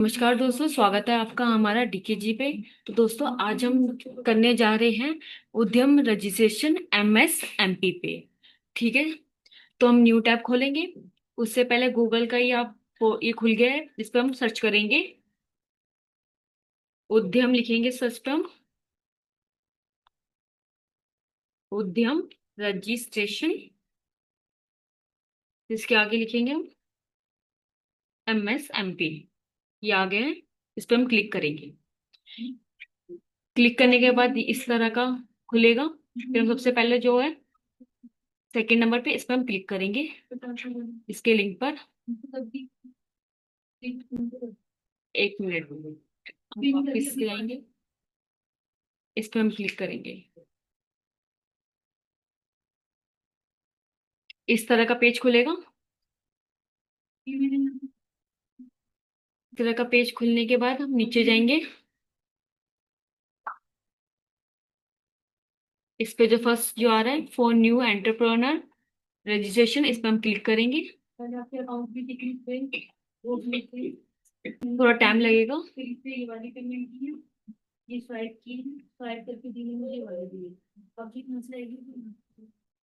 नमस्कार दोस्तों, स्वागत है आपका हमारा डीकेजी पे। तो दोस्तों, आज हम करने जा रहे हैं उद्यम रजिस्ट्रेशन एमएसएमपी पे। ठीक है। तो हम न्यू टैब खोलेंगे। उससे पहले गूगल का ही आप ये खुल गया है, इस पर हम सर्च करेंगे। उद्यम लिखेंगे सर्च पे हम। उद्यम रजिस्ट्रेशन, इसके आगे लिखेंगे हम एमएसएमपी। ये आ गए हैं। इस पर हम क्लिक करेंगे। क्लिक करने के बाद इस तरह का खुलेगा। फिर हम सबसे पहले जो है सेकंड नंबर पे, इस पर हम क्लिक करेंगे, इसके लिंक पर। एक मिनट, हम वापस से आएंगे। इस पर हम क्लिक करेंगे। इस तरह का पेज खुलेगा। इस तरह का पेज खुलने के बाद हम नीचे जाएंगे। इस पे जो फर्स्ट जो आ रहा है फॉर न्यू एंटरप्रेन्योर रजिस्ट्रेशन, इस पर हम क्लिक करेंगे। थोड़ा टाइम लगेगा।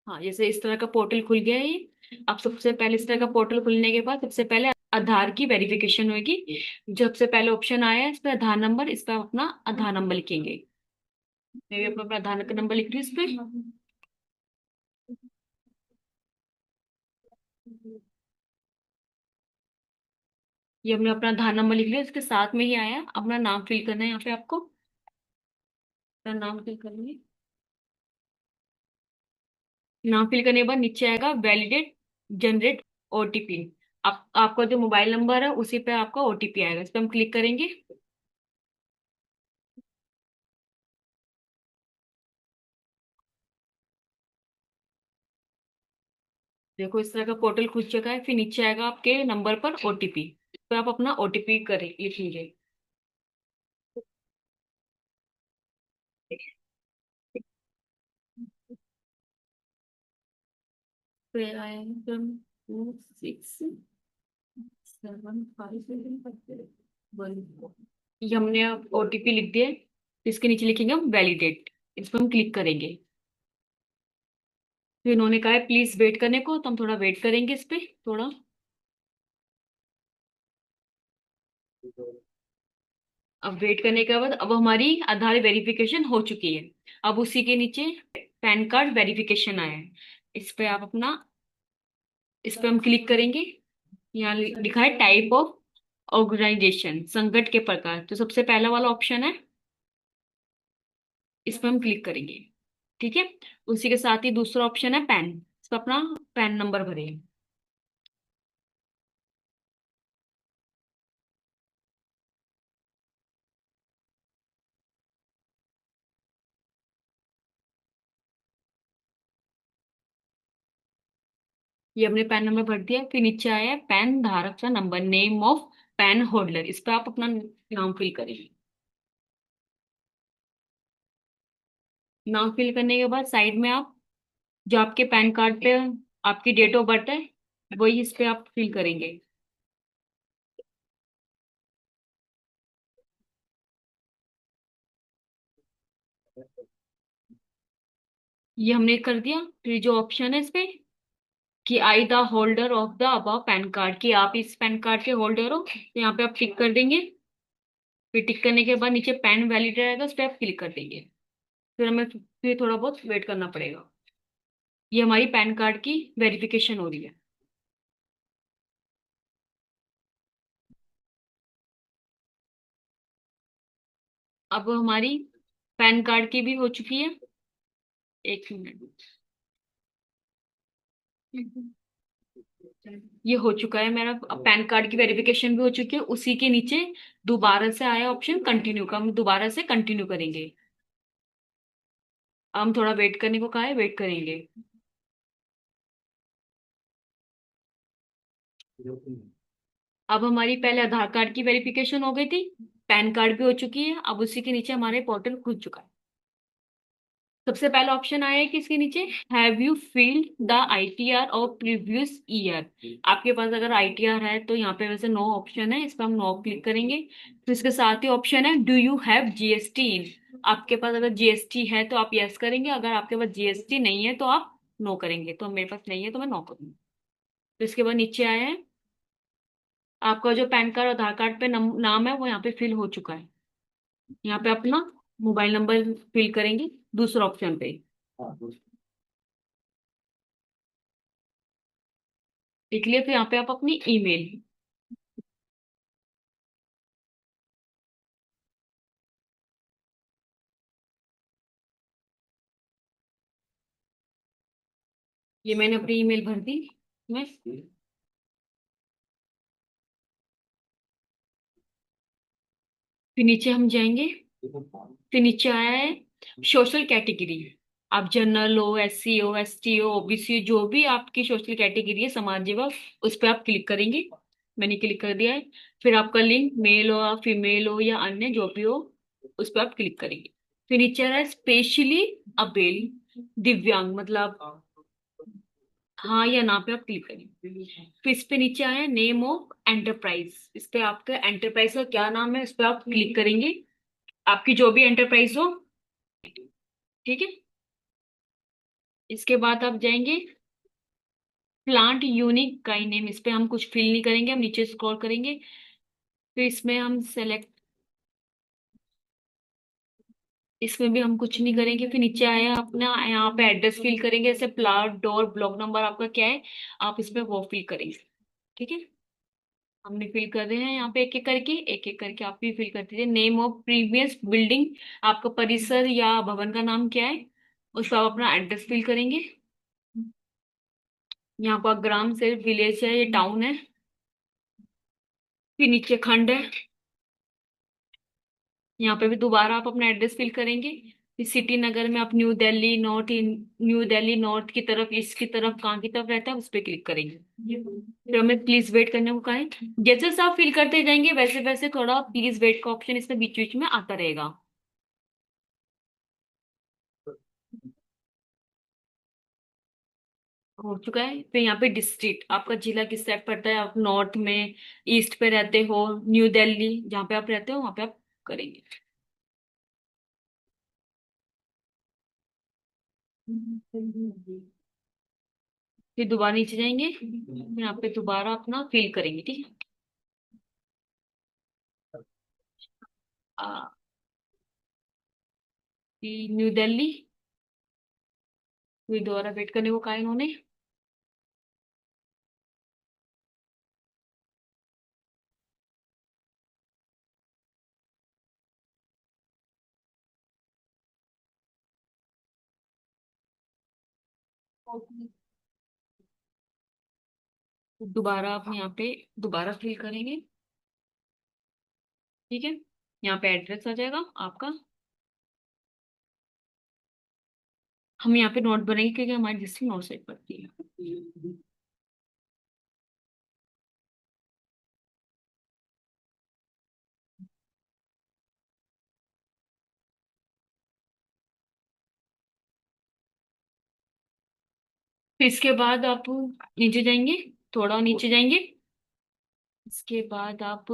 हाँ, जैसे इस तरह का पोर्टल खुल गया है ये। अब सबसे पहले इस तरह का पोर्टल खुलने के बाद सबसे पहले आधार की वेरिफिकेशन होगी। जो सबसे पहले ऑप्शन आया है इस पे आधार नंबर, इस पे आप अपना आधार नंबर लिखेंगे। मैं भी अपना आधार का नंबर लिख रही हूँ इस पे। ये हमने अपना आधार नंबर लिख लिया, इसके साथ में ही आया अपना नाम फिल करना है। यहाँ पे आपको अपना नाम फिल करेंगे। नाम फिल करने के बाद नीचे आएगा वैलिडेट जनरेट ओटीपी। आप आपका जो मोबाइल नंबर है उसी पे आपका ओटीपी आएगा। इस पे हम क्लिक करेंगे। देखो, इस तरह का पोर्टल खुल चुका है। फिर नीचे आएगा आपके नंबर पर ओटीपी। तो आप अपना ओटीपी करें लिखेंगे। फिर आएगा 2675 ये हमने ओटीपी लिख दिया है। इसके नीचे लिखेंगे हम वैलिडेट। इस पर हम क्लिक करेंगे। तो इन्होंने कहा है प्लीज वेट करने को, तो हम थोड़ा वेट करेंगे इस पे थोड़ा। अब वेट करने के बाद अब हमारी आधार वेरिफिकेशन हो चुकी है। अब उसी के नीचे पैन कार्ड वेरिफिकेशन आया है। इस पे आप अपना, इस पे हम क्लिक करेंगे। यहाँ लिखा है टाइप ऑफ ऑर्गेनाइजेशन, संगठन के प्रकार। तो सबसे पहला वाला ऑप्शन है, इस पे हम क्लिक करेंगे। ठीक है। उसी के साथ ही दूसरा ऑप्शन है पैन। इस पर अपना पैन नंबर भरें। ये हमने पैन नंबर भर दिया। फिर नीचे आया है पैन धारक का number, name of pan holder. इस पे आप अपना नाम फिल करें। नाम फिल करने के बाद साइड में आप जो आपके पैन कार्ड पे आपकी डेट ऑफ बर्थ है वही इस पे आप फिल करेंगे। ये हमने कर दिया। फिर जो ऑप्शन है इस पे कि I the holder of the above PAN card, कि आप इस पैन कार्ड के होल्डर हो, तो यहाँ पे आप टिक कर देंगे। फिर टिक करने के बाद नीचे पैन वैलिड रहेगा, उस पर आप क्लिक कर देंगे। फिर हमें फिर थोड़ा बहुत वेट करना पड़ेगा। ये हमारी पैन कार्ड की वेरिफिकेशन हो रही है। अब हमारी पैन कार्ड की भी हो चुकी है। एक मिनट, ये हो चुका है मेरा। अब पैन कार्ड की वेरिफिकेशन भी हो चुकी है। उसी के नीचे दोबारा से आया ऑप्शन कंटिन्यू का, हम दोबारा से कंटिन्यू करेंगे। हम थोड़ा वेट करने को कहा है, वेट करेंगे। अब हमारी पहले आधार कार्ड की वेरिफिकेशन हो गई थी, पैन कार्ड भी हो चुकी है। अब उसी के नीचे हमारे पोर्टल खुल चुका है। सबसे पहला ऑप्शन आया है कि इसके नीचे, have you field the ITR of previous year. आपके पास अगर आईटीआर है तो यहाँ पे वैसे नो ऑप्शन है, इस पर हम नो क्लिक करेंगे। तो इसके साथ ही ऑप्शन है, do you have GST in. आपके पास अगर जीएसटी है तो आप यस करेंगे, अगर आपके पास जीएसटी नहीं है तो आप नो करेंगे। तो मेरे पास नहीं है तो मैं नो करूंगी। तो इसके बाद नीचे आया है, आपका जो पैन कार्ड आधार कार्ड पे नाम है वो यहाँ पे फिल हो चुका है। यहाँ पे अपना मोबाइल नंबर फिल करेंगे दूसरा ऑप्शन पे। लिख लिया, फिर यहाँ पे आप अपनी ईमेल। ये मैंने अपनी ईमेल भर दी मैं। फिर नीचे हम जाएंगे। फिर नीचे आया है सोशल कैटेगरी। आप जनरल हो, एससी हो, एसटी हो, ओबीसी, जो भी आपकी सोशल कैटेगरी है, समाज सेवा, उस पर आप क्लिक करेंगे। मैंने क्लिक कर दिया है। फिर आपका लिंग मेल हो, आप फीमेल हो या अन्य जो भी हो, उस पर आप क्लिक करेंगे। फिर नीचे आ रहा है स्पेशली अबेल, दिव्यांग मतलब हाँ या ना पे आप क्लिक करेंगे। फिर इस पे नीचे आया नेम ऑफ एंटरप्राइज, इस पे आपका एंटरप्राइज का क्या नाम है, इस पे आप क्लिक करेंगे। आपकी जो भी एंटरप्राइज हो, ठीक है। इसके बाद आप जाएंगे प्लांट यूनिक गाय नेम, इस पे हम कुछ फिल नहीं करेंगे, हम नीचे स्क्रॉल करेंगे। फिर इसमें हम सेलेक्ट, इसमें भी हम कुछ नहीं करेंगे। फिर नीचे आया अपना, यहाँ पे एड्रेस फिल करेंगे, जैसे प्लाट डोर ब्लॉक नंबर आपका क्या है, आप इसमें वो फिल करेंगे। ठीक है, हमने फिल कर रहे हैं यहाँ पे एक एक करके आप भी फिल कर दीजिए। नेम ऑफ प्रीवियस बिल्डिंग, आपका परिसर या भवन का नाम क्या है, उस पर आप अपना एड्रेस फिल करेंगे। यहाँ पर ग्राम से विलेज है, ये टाउन है। फिर नीचे खंड है, यहाँ पे भी दोबारा आप अपना एड्रेस फिल करेंगे। फिर सिटी नगर में आप new Delhi north, new Delhi north की तरफ, ईस्ट की तरफ, कहाँ की तरफ रहता है उस पर क्लिक करेंगे। फिर हमें प्लीज वेट करने को कहा है। जैसे जैसे आप फिल करते जाएंगे वैसे वैसे थोड़ा प्लीज वेट का ऑप्शन इसमें बीच बीच में आता रहेगा। हो चुका है। फिर यहाँ पे डिस्ट्रिक्ट, आपका जिला किस साइड पड़ता है, आप नॉर्थ में, ईस्ट पे रहते हो, न्यू दिल्ली जहाँ पे आप रहते हो वहां पे आप करेंगे। फिर दोबारा नीचे जाएंगे, फिर यहाँ पे दोबारा अपना फिल करेंगे, ठीक है। आ, न्यू दिल्ली, फिर दोबारा वेट करने को कहा इन्होंने। दोबारा आप यहाँ पे दोबारा फिल करेंगे, ठीक है। यहाँ पे एड्रेस आ जाएगा आपका। हम यहाँ पे नोट बनाएंगे क्योंकि हमारी डिस्ट्रिक्ट नॉर्थ साइड पड़ती है। फिर इसके बाद आप नीचे जाएंगे, थोड़ा नीचे जाएंगे। इसके बाद आप,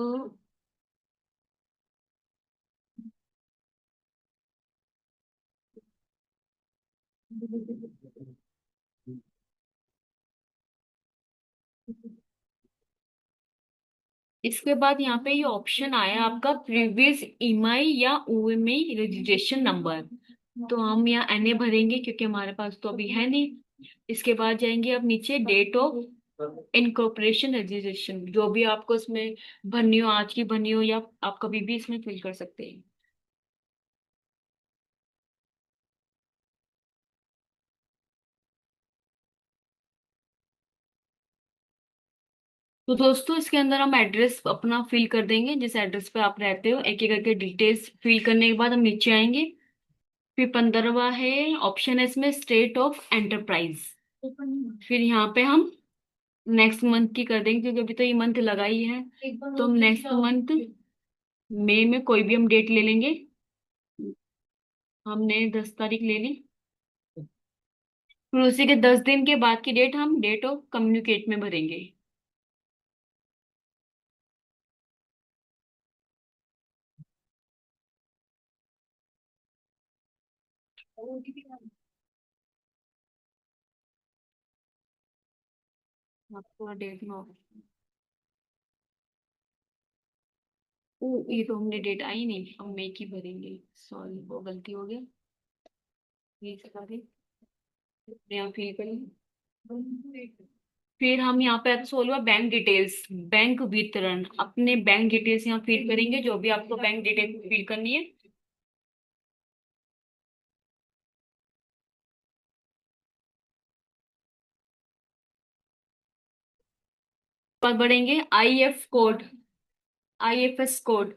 इसके बाद यहाँ पे ये ऑप्शन आया आपका प्रीवियस ईएमआई या ओएमआई रजिस्ट्रेशन नंबर। तो हम यहाँ एनए भरेंगे क्योंकि हमारे पास तो अभी है नहीं। इसके बाद जाएंगे अब नीचे डेट ऑफ इनकॉर्पोरेशन रजिस्ट्रेशन, जो भी आपको इसमें भरनी हो, आज की भरनी हो या आप कभी भी इसमें फिल कर सकते हैं। तो दोस्तों इसके अंदर हम एड्रेस अपना फिल कर देंगे, जिस एड्रेस पे आप रहते हो, एक एक करके डिटेल्स फिल करने के बाद हम नीचे आएंगे। फिर 15वां है ऑप्शन है इसमें स्टेट ऑफ एंटरप्राइज। फिर यहाँ पे हम नेक्स्ट मंथ की कर देंगे क्योंकि अभी तो ये मंथ लगा ही है। तो हम नेक्स्ट मंथ मई में कोई भी हम डेट ले लेंगे। हमने 10 तारीख ले ली। फिर उसी के 10 दिन के बाद की डेट हम डेट ऑफ कम्युनिकेट में भरेंगे। आपको डेट में ओ, ये तो हमने डेट आई नहीं, हम मई की भरेंगे। सॉरी, वो गलती हो गया। ये सका दे, यहाँ फिल करेंगे। फिर हम यहाँ पे आता सोलवा बैंक डिटेल्स, बैंक वितरण, अपने बैंक डिटेल्स यहाँ फिल करेंगे, जो भी आपको बैंक डिटेल फिल करनी है। पर बढ़ेंगे IF code, IFS code.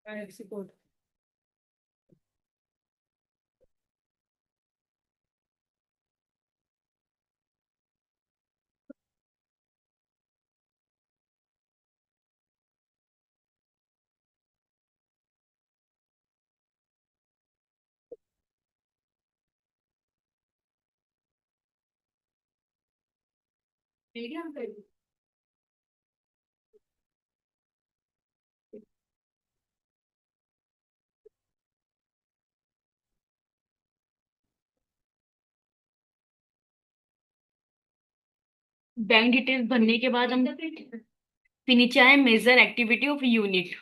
IFC code. Bank details भरने के बाद हम फिर नीचे आए मेजर एक्टिविटी ऑफ यूनिट।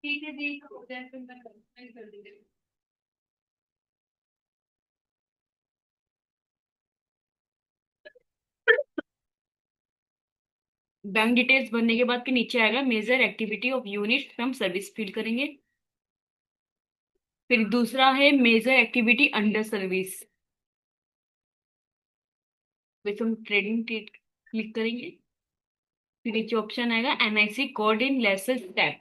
ठीक है जी, हो जाए फिर मैं कर दूंगी। बैंक डिटेल्स भरने के बाद के नीचे आएगा मेजर एक्टिविटी ऑफ यूनिट, हम सर्विस फिल करेंगे। फिर दूसरा है major activity under service, which हम ट्रेडिंग क्लिक करेंगे। फिर नीचे ऑप्शन आएगा NIC code in lesser tab.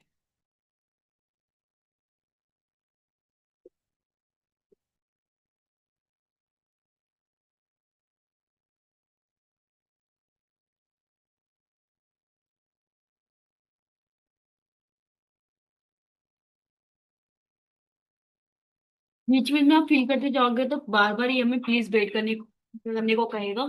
बीच बीच में आप फिल करते जाओगे तो बार बार ये हमें प्लीज वेट करने को कहेगा।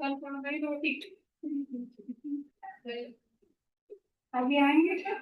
कल कौन गई रोटी, अभी आएंगे क्या?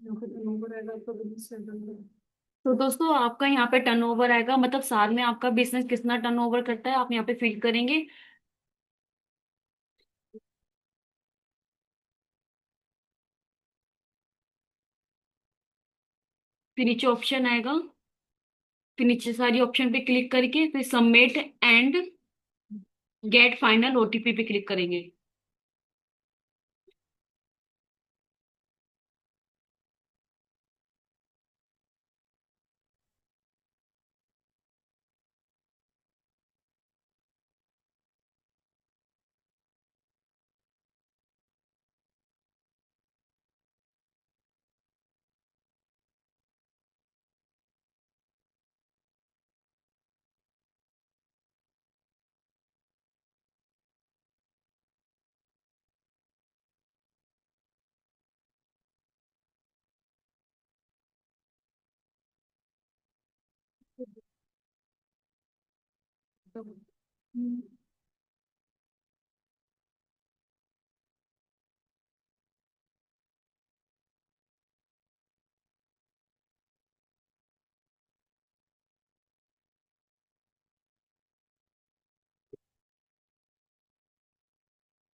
यहाँ पे टर्नओवर आएगा आपका बिजनेस सेवन। तो दोस्तों आपका यहाँ पे टर्नओवर आएगा, मतलब साल में आपका बिजनेस कितना टर्नओवर करता है आप यहाँ पे फिल करेंगे। फिर नीचे ऑप्शन आएगा, फिर नीचे सारी ऑप्शन पे क्लिक करके फिर submit and get final OTP पे क्लिक करेंगे।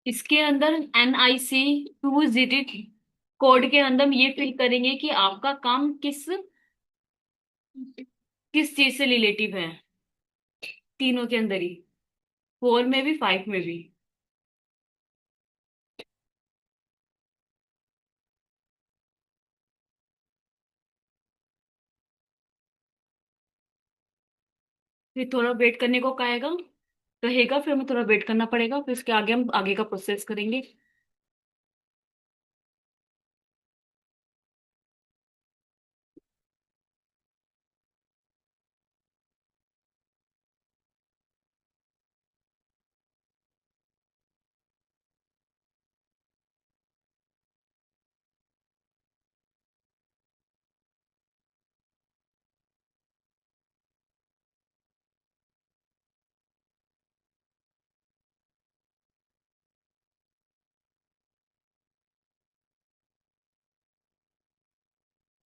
इसके अंदर NIC 2 डिजिट कोड के अंदर हम ये फिल करेंगे कि आपका काम किस किस चीज से रिलेटिव है, तीनों के अंदर ही, 4 में भी 5 में भी। फिर थोड़ा वेट करने को कहेगा, फिर हमें थोड़ा वेट करना पड़ेगा, फिर उसके आगे हम आगे का प्रोसेस करेंगे।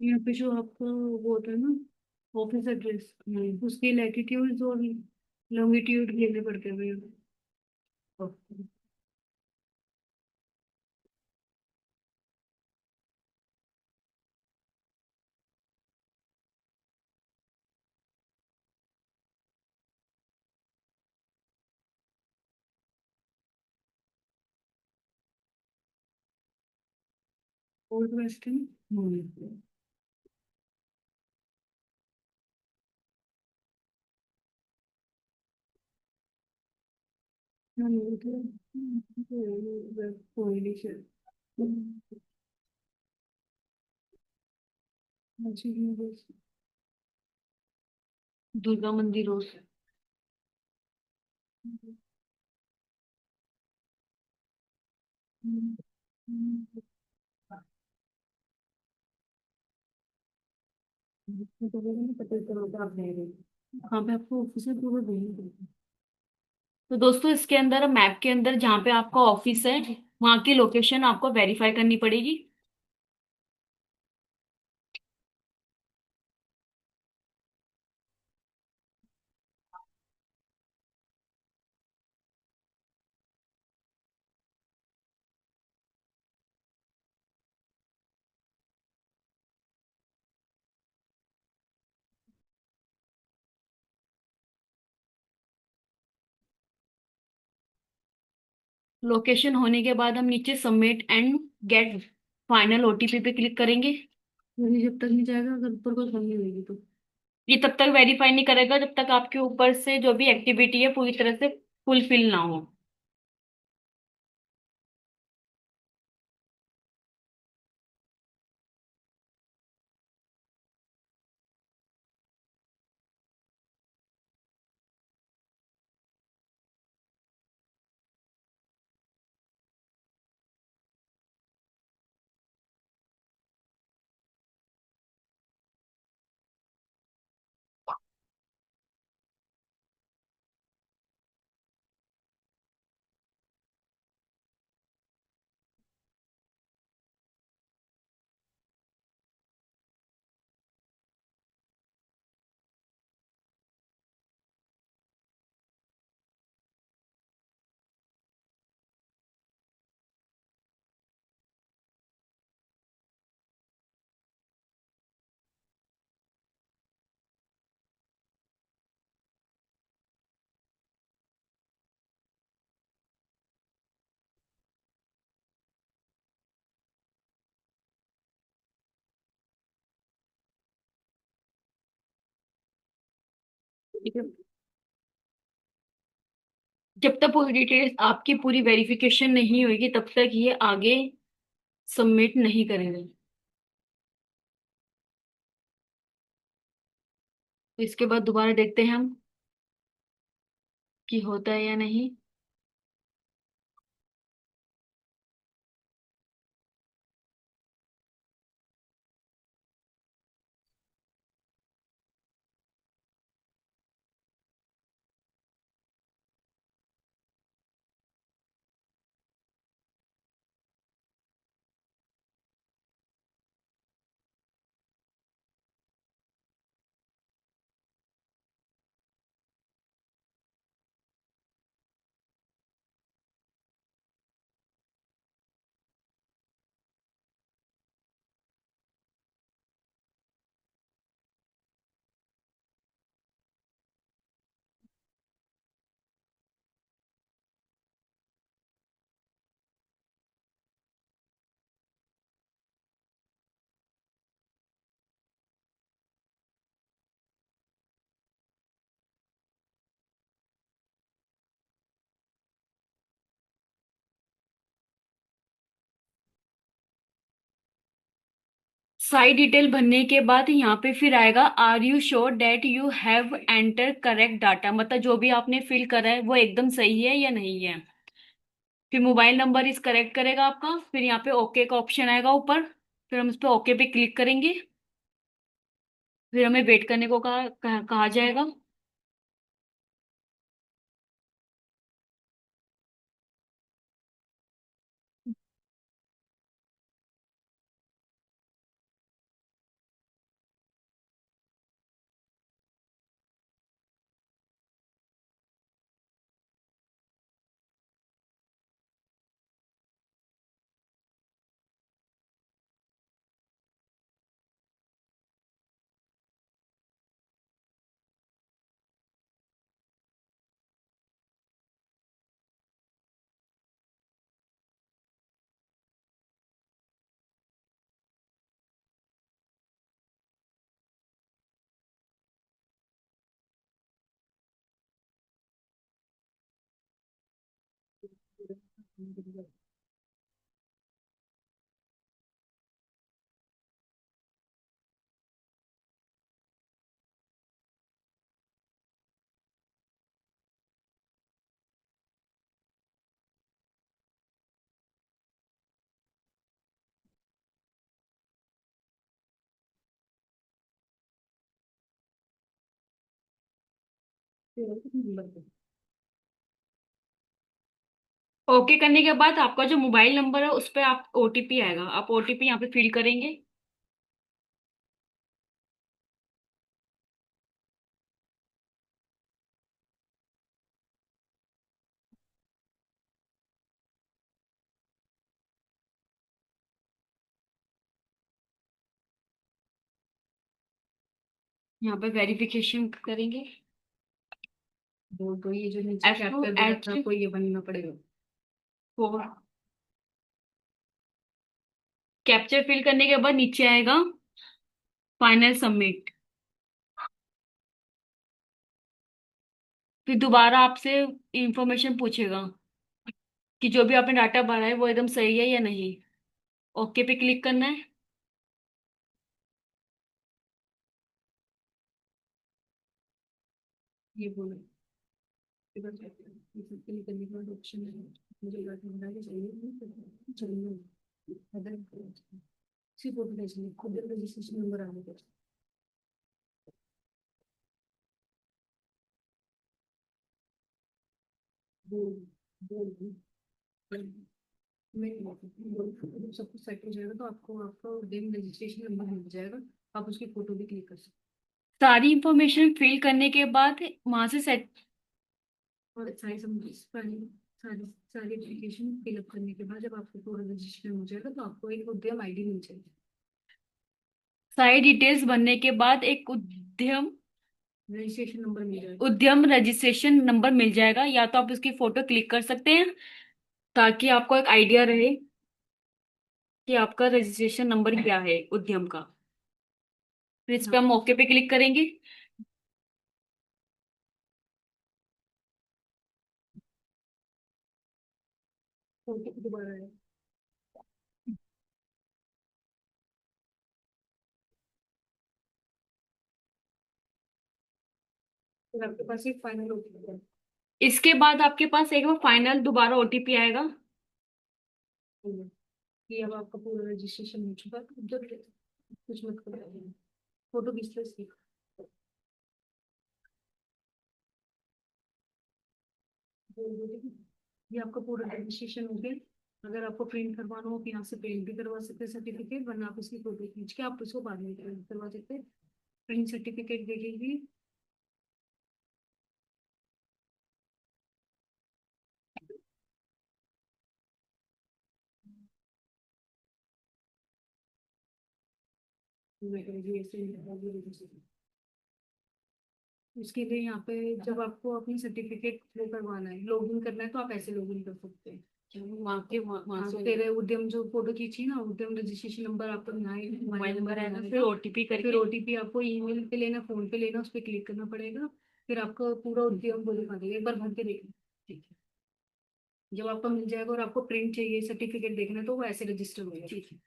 यहाँ पे जो आपका वो होता है ना, ऑफिस एड्रेस, उसकी लैटिट्यूड और लॉन्गिट्यूड लेने पड़ते हैं। Old western. हम्म। हाँ, वो तो कोई नहीं सर। दुर्गा मंदिर रोड। पता चलो आप रह रहे। हाँ मैं आपको ऑफिस में पूरा भेज। तो दोस्तों इसके अंदर मैप के अंदर जहाँ पे आपका ऑफिस है वहाँ की लोकेशन आपको वेरीफाई करनी पड़ेगी। लोकेशन होने के बाद हम नीचे submit and get final OTP पे क्लिक करेंगे। ये जब तक नहीं जाएगा, अगर ऊपर कोई कमी होगी तो ये तब तक वेरीफाई नहीं करेगा जब तक आपके ऊपर से जो भी एक्टिविटी है पूरी तरह से फुलफिल ना हो। ठीक है। जब तक पूरी डिटेल्स आपकी पूरी वेरिफिकेशन नहीं होगी तब तक ये आगे सबमिट नहीं करेंगे। तो इसके बाद दोबारा देखते हैं हम कि होता है या नहीं। सारी डिटेल भरने के बाद यहाँ पे फिर आएगा are you sure that you have enter correct data, मतलब जो भी आपने फिल करा है वो एकदम सही है या नहीं है। फिर मोबाइल नंबर इस करेक्ट करेगा आपका, फिर यहाँ पे ओके का ऑप्शन आएगा ऊपर, फिर हम इस पे ओके पे क्लिक करेंगे। फिर हमें वेट करने को कहा जाएगा। ओके करने के बाद आपका जो मोबाइल नंबर है उस पर आप ओटीपी आएगा, आप ओटीपी यहाँ पे फिल करेंगे। यहाँ पे वेरिफिकेशन करेंगे। वो तो ये जो नीचे कैप्चर दे रखा है आपको ये बनना पड़ेगा। फोर कैप्चर फिल करने के बाद नीचे आएगा फाइनल सबमिट। फिर दोबारा आपसे इंफॉर्मेशन पूछेगा कि जो भी आपने डाटा भरा है वो एकदम सही है या नहीं। ओके पे क्लिक करना है। ये बोलो कि बस ये सब क्लिक करने के बाद ऑप्शन है, मुझे डाटा भरा के चाहिए नहीं चाहिए अदर सी फोटो भेजनी खुद रजिस्ट्रेशन नंबर आने का। बोल बोल मैं सब कुछ सेट हो जाएगा तो आपको आपका दिन रजिस्ट्रेशन नंबर मिल जाएगा। आप उसकी फोटो भी क्लिक कर सकते हैं। सारी इंफॉर्मेशन फिल करने के बाद वहां से सेट और सारी सारी सारी सारी एप्लीकेशन फिलअप करने के बाद जब आपको पूरा रजिस्ट्रेशन हो जाएगा तो आपको एक उद्यम आईडी मिल जाएगी। सारी डिटेल्स भरने के बाद एक उद्यम रजिस्ट्रेशन नंबर मिल जाएगा, उद्यम रजिस्ट्रेशन नंबर मिल जाएगा। या तो आप उसकी फोटो क्लिक कर सकते हैं ताकि आपको एक आइडिया रहे कि आपका रजिस्ट्रेशन नंबर क्या है उद्यम का। फिर इस पे हम ओके पे क्लिक करेंगे। ओटीपी दोबारा है। फिर आपके पास एक फाइनल ओटीपी है। इसके बाद आपके पास एक फाइनल दोबारा ओटीपी आएगा कि अब आपका पूरा रजिस्ट्रेशन हो चुका है, अब जब कुछ मत करो, फोटो खींच लो इसकी। ये आपका पूरा रजिस्ट्रेशन हो गया। अगर आपको प्रिंट करवाना हो तो यहाँ से प्रिंट भी करवा सकते हैं सर्टिफिकेट, वरना आप इसकी फोटो खींच के आप उसको बाद में प्रिंट करवा सकते हैं। प्रिंट सर्टिफिकेट देखेंगे। उसके लिए यहाँ पे जब आपको अपनी सर्टिफिकेट वो करवाना है, लॉगिन करना है, तो आप ऐसे लॉगिन कर सकते हैं। वहाँ के वहाँ से तेरे उद्यम जो फोटो खींची ना, उद्यम रजिस्ट्रेशन नंबर आपको यहाँ मोबाइल नंबर आएगा, फिर ओटीपी करके, फिर ओटीपी आपको ईमेल पे लेना, फोन पे लेना, उस पर क्लिक करना पड़ेगा। फिर आपका पूरा उद्यम वो दिखा देगा, एक बार भर के देखना। ठीक है। जब आपको मिल जाएगा और आपको प्रिंट चाहिए, सर्टिफिकेट देखना है, तो वो ऐसे रजिस्टर होगा। ठीक है।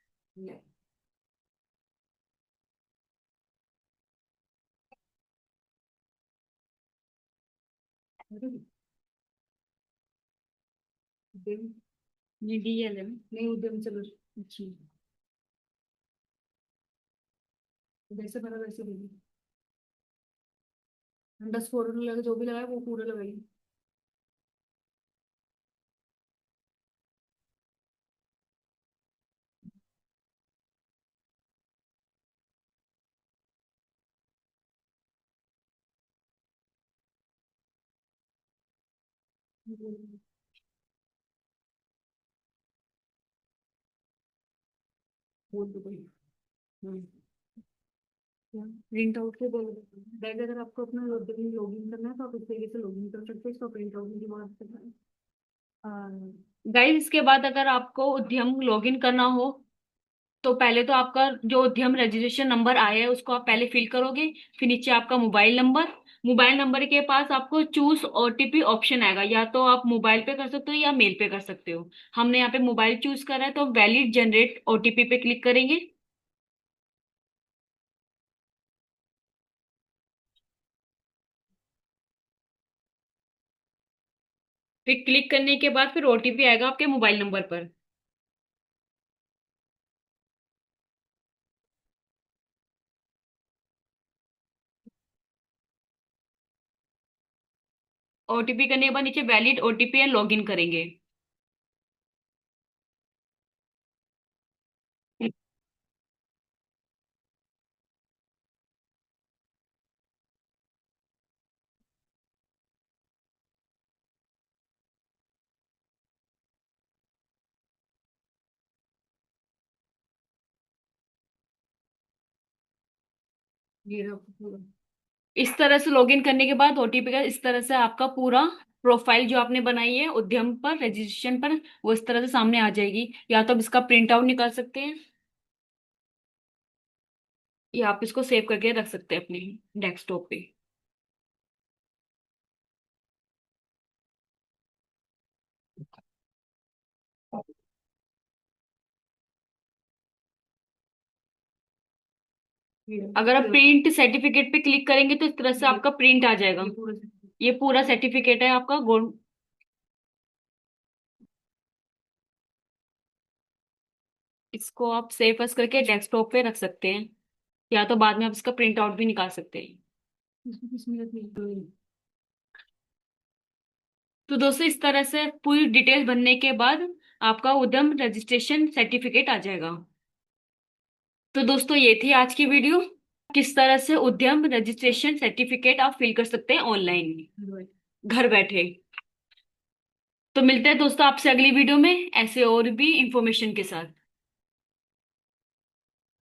उद्यम, ये डीएल है नहीं, उद्यम चलो। अच्छा, जैसे भरा वैसे देंगे। अंडरस्कोर लगा, जो भी लगाए वो पूरा लगाइए। बोल दो भाई। प्रिंट आउट के बोल, बैग अगर आपको अपना लॉगिन करना है तो आप इस तरीके से लॉगिन कर सकते हैं, इसका प्रिंट आउट की बात करना है। गाइस, इसके बाद अगर आपको उद्यम लॉगिन करना हो तो पहले तो आपका जो उद्यम रजिस्ट्रेशन नंबर आया है उसको आप पहले फिल करोगे। फिर नीचे आपका मोबाइल नंबर के पास आपको चूज ओटीपी ऑप्शन आएगा, या तो आप मोबाइल पे कर सकते हो या मेल पे कर सकते हो। हमने यहाँ पे मोबाइल चूज करा है तो वैलिड जनरेट ओटीपी पे क्लिक करेंगे। फिर क्लिक करने के बाद फिर ओटीपी आएगा आपके मोबाइल नंबर पर। ओटीपी करने के बाद नीचे वैलिड ओटीपी एंड लॉगिन करेंगे। ये रहा पूरा। इस तरह से लॉगिन करने के बाद ओटीपी का इस तरह से आपका पूरा प्रोफाइल जो आपने बनाई है उद्यम पर रजिस्ट्रेशन पर, वो इस तरह से सामने आ जाएगी। या तो आप इसका प्रिंट आउट निकाल सकते हैं, या आप इसको सेव करके रख सकते हैं अपने डेस्कटॉप पे। अगर आप प्रिंट सर्टिफिकेट पे क्लिक करेंगे तो इस तरह से आपका प्रिंट आ जाएगा। ये पूरा सर्टिफिकेट है आपका गोल्ड। इसको आप सेव एज करके डेस्कटॉप पे रख सकते हैं, या तो बाद में आप इसका प्रिंट आउट भी निकाल सकते हैं। तो दोस्तों, इस तरह से पूरी डिटेल भरने के बाद आपका उद्यम रजिस्ट्रेशन सर्टिफिकेट आ जाएगा। तो दोस्तों, ये थी आज की वीडियो। किस तरह से उद्यम रजिस्ट्रेशन सर्टिफिकेट आप फिल कर सकते हैं ऑनलाइन घर बैठे। तो मिलते हैं दोस्तों आपसे अगली वीडियो में ऐसे और भी इंफॉर्मेशन के साथ।